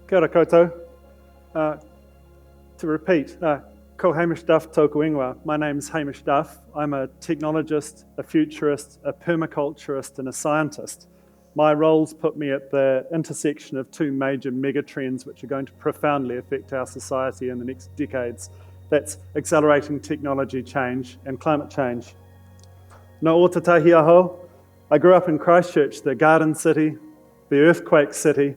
Kia ora koutou. To repeat, ko Hamish Duff tōku ingoa. My name's Hamish Duff. I'm a technologist, a futurist, a permaculturist and a scientist. My roles put me at the intersection of two major megatrends which are going to profoundly affect our society in the next decades. That's accelerating technology change and climate change. No o tatahi aho. I grew up in Christchurch, the Garden City, the Earthquake City,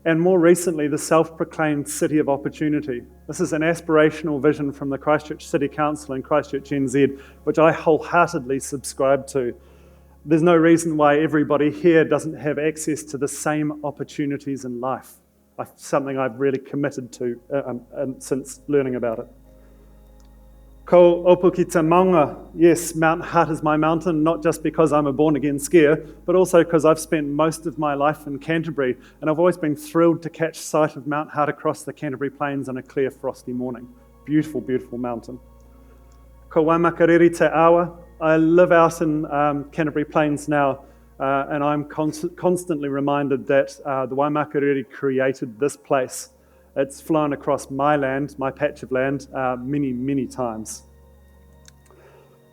and more recently, the self-proclaimed City of Opportunity. This is an aspirational vision from the Christchurch City Council and Christchurch NZ, which I wholeheartedly subscribe to. There's no reason why everybody here doesn't have access to the same opportunities in life. Something I've really committed to since learning about it. Ko Opukita Maunga. Yes, Mount Hutt is my mountain, not just because I'm a born-again skier, but also because I've spent most of my life in Canterbury, and I've always been thrilled to catch sight of Mount Hutt across the Canterbury Plains on a clear, frosty morning. Beautiful, beautiful mountain. Ko Waimakariri Te Awa. I live out in Canterbury Plains now, and I'm constantly reminded that the Waimakariri created this place. It's flown across my land, my patch of land, many, many times.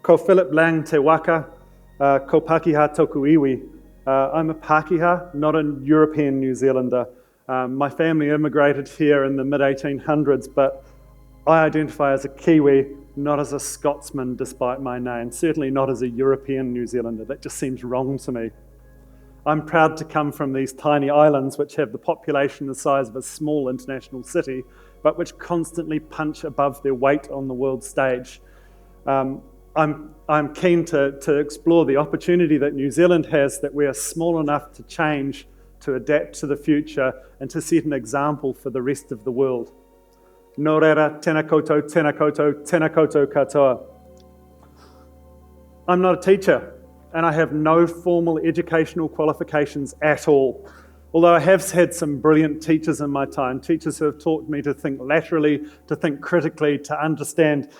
Ko Philip Lang Te Waka, ko Pākehā tōku iwi. I'm a Pākehā, not a European New Zealander. My family immigrated here in the mid-1800s, but I identify as a Kiwi, not as a Scotsman despite my name, certainly not as a European New Zealander. That just seems wrong to me. I'm proud to come from these tiny islands which have the population the size of a small international city, but which constantly punch above their weight on the world stage. I'm keen to explore the opportunity that New Zealand has, that we are small enough to change, to adapt to the future, and to set an example for the rest of the world. Nō reira, tēnā koutou, tēnā koutou, tēnā koutou katoa. I'm not a teacher, and I have no formal educational qualifications at all. Although I have had some brilliant teachers in my time, teachers who have taught me to think laterally, to think critically, to understand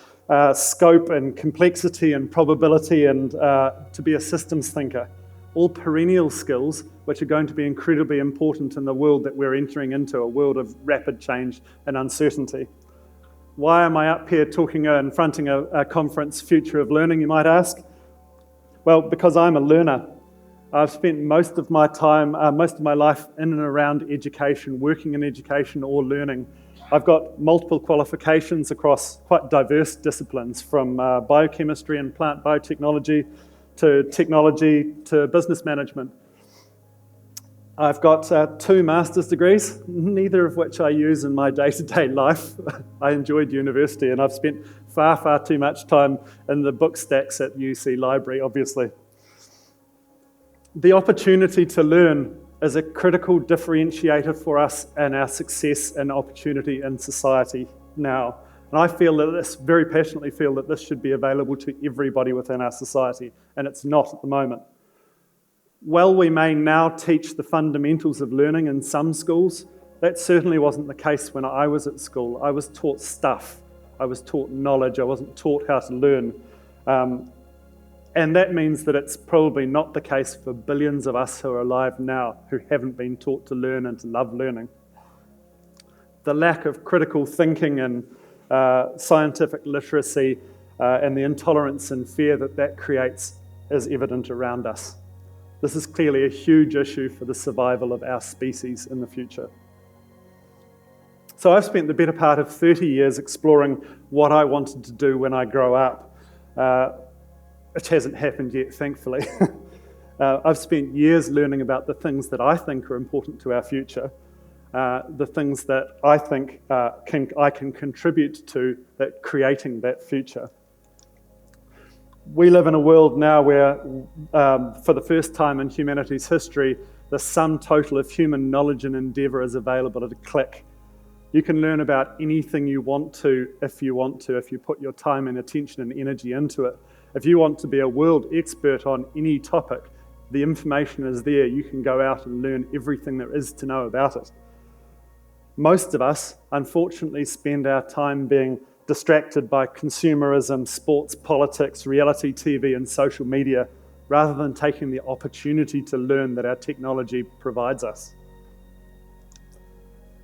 scope and complexity and probability, and to be a systems thinker. All perennial skills which are going to be incredibly important in the world that we're entering into, a world of rapid change and uncertainty. Why am I up here talking and fronting a conference, Future of Learning, you might ask? Well, because I'm a learner. I've spent most of my life in and around education, working in education or learning. I've got multiple qualifications across quite diverse disciplines, from biochemistry and plant biotechnology to technology to business management. I've got 2 master's degrees, neither of which I use in my day-to-day life. I enjoyed university, and I've spent far, far too much time in the book stacks at UC Library, obviously. The opportunity to learn is a critical differentiator for us and our success and opportunity in society now. And I feel that very passionately feel that this should be available to everybody within our society, and it's not at the moment. While we may now teach the fundamentals of learning in some schools, that certainly wasn't the case when I was at school. I was taught stuff. I was taught knowledge. I wasn't taught how to learn. And that means that it's probably not the case for billions of us who are alive now who haven't been taught to learn and to love learning. The lack of critical thinking and scientific literacy and the intolerance and fear that creates is evident around us. This is clearly a huge issue for the survival of our species in the future. So I've spent the better part of 30 years exploring what I wanted to do when I grow up, which hasn't happened yet, thankfully. I've spent years learning about the things that I think are important to our future, the things that I think I can contribute to creating that future. We live in a world now where, for the first time in humanity's history, the sum total of human knowledge and endeavour is available at a click. You can learn about anything you want to, if you put your time and attention and energy into it. If you want to be a world expert on any topic, the information is there. You can go out and learn everything there is to know about it. Most of us, unfortunately, spend our time being distracted by consumerism, sports, politics, reality TV, and social media, rather than taking the opportunity to learn that our technology provides us.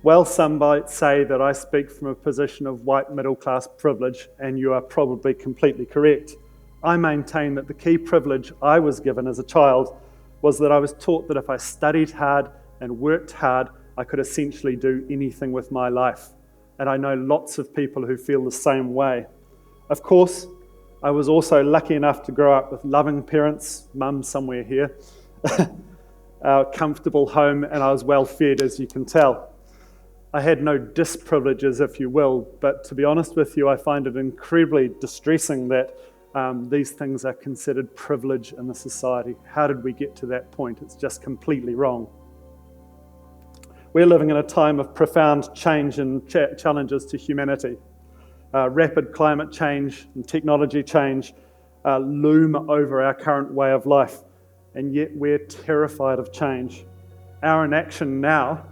Well, some might say that I speak from a position of white middle-class privilege, and you are probably completely correct. I maintain that the key privilege I was given as a child was that I was taught that if I studied hard and worked hard, I could essentially do anything with my life. And I know lots of people who feel the same way. Of course, I was also lucky enough to grow up with loving parents, mum somewhere here, a comfortable home, and I was well fed, as you can tell. I had no disprivileges, if you will, but to be honest with you, I find it incredibly distressing that these things are considered privilege in the society. How did we get to that point? It's just completely wrong. We're living in a time of profound change and challenges to humanity. Rapid climate change and technology change loom over our current way of life, and yet we're terrified of change. Our inaction now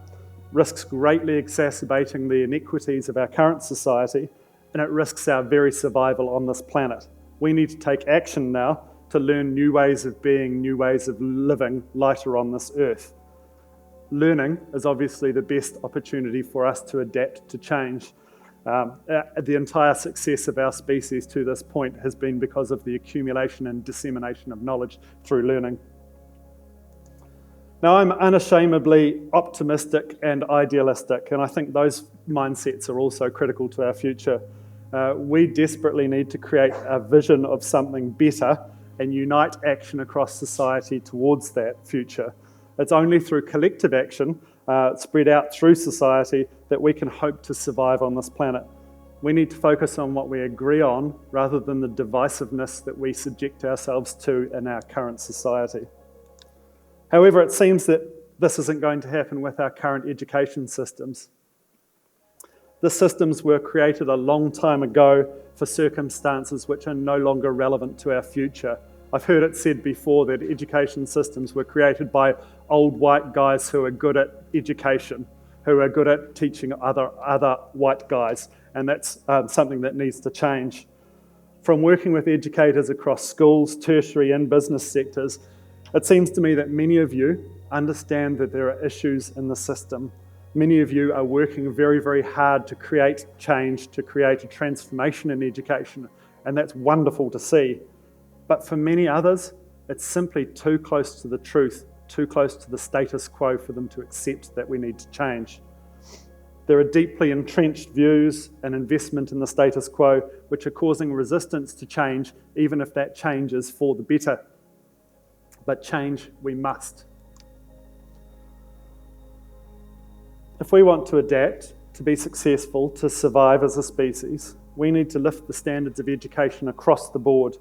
risks greatly exacerbating the inequities of our current society, and it risks our very survival on this planet. We need to take action now to learn new ways of being, new ways of living lighter on this earth. Learning is obviously the best opportunity for us to adapt to change. The entire success of our species to this point has been because of the accumulation and dissemination of knowledge through learning. Now, I'm unashamedly optimistic and idealistic, and I think those mindsets are also critical to our future. We desperately need to create a vision of something better and unite action across society towards that future. It's only through collective action, spread out through society, that we can hope to survive on this planet. We need to focus on what we agree on rather than the divisiveness that we subject ourselves to in our current society. However, it seems that this isn't going to happen with our current education systems. The systems were created a long time ago for circumstances which are no longer relevant to our future. I've heard it said before that education systems were created by old white guys who are good at education, who are good at teaching other white guys, and that's something that needs to change. From working with educators across schools, tertiary and business sectors, it seems to me that many of you understand that there are issues in the system. Many of you are working very, very hard to create change, to create a transformation in education, and that's wonderful to see. But for many others, it's simply too close to the truth, too close to the status quo for them to accept that we need to change. There are deeply entrenched views and investment in the status quo which are causing resistance to change, even if that change is for the better. But change we must. If we want to adapt, to be successful, to survive as a species, we need to lift the standards of education across the board.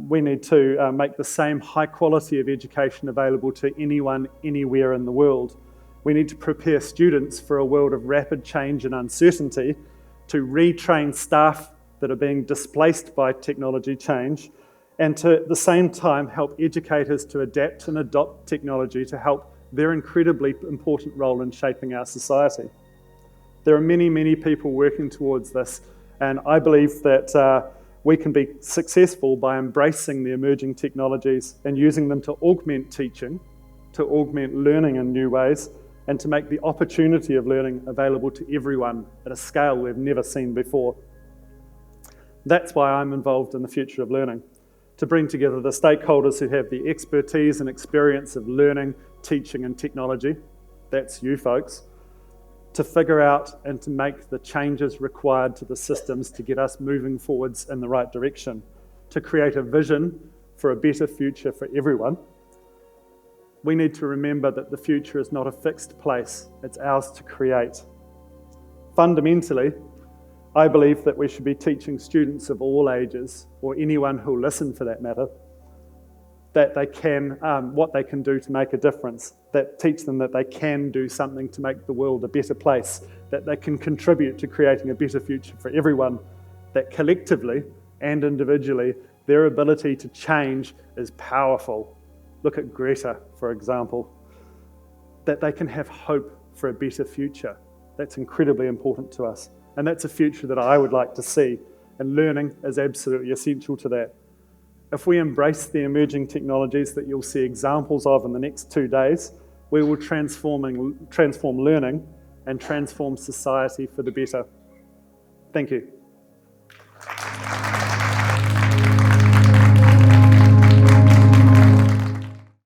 We need to make the same high quality of education available to anyone, anywhere in the world. We need to prepare students for a world of rapid change and uncertainty, to retrain staff that are being displaced by technology change, and to at the same time help educators to adapt and adopt technology to help their incredibly important role in shaping our society. There are many, many people working towards this, and I believe that we can be successful by embracing the emerging technologies and using them to augment teaching, to augment learning in new ways, and to make the opportunity of learning available to everyone at a scale we've never seen before. That's why I'm involved in the future of learning, to bring together the stakeholders who have the expertise and experience of learning, teaching and technology, that's you folks, to figure out and to make the changes required to the systems to get us moving forwards in the right direction, to create a vision for a better future for everyone. We need to remember that the future is not a fixed place, it's ours to create. Fundamentally, I believe that we should be teaching students of all ages, or anyone who'll listen for that matter, that they can, what they can do to make a difference, that teach them that they can do something to make the world a better place, that they can contribute to creating a better future for everyone, that collectively and individually, their ability to change is powerful. Look at Greta, for example. That they can have hope for a better future. That's incredibly important to us. And that's a future that I would like to see, and learning is absolutely essential to that. If we embrace the emerging technologies that you'll see examples of in the next 2 days, we will transform learning and transform society for the better. Thank you.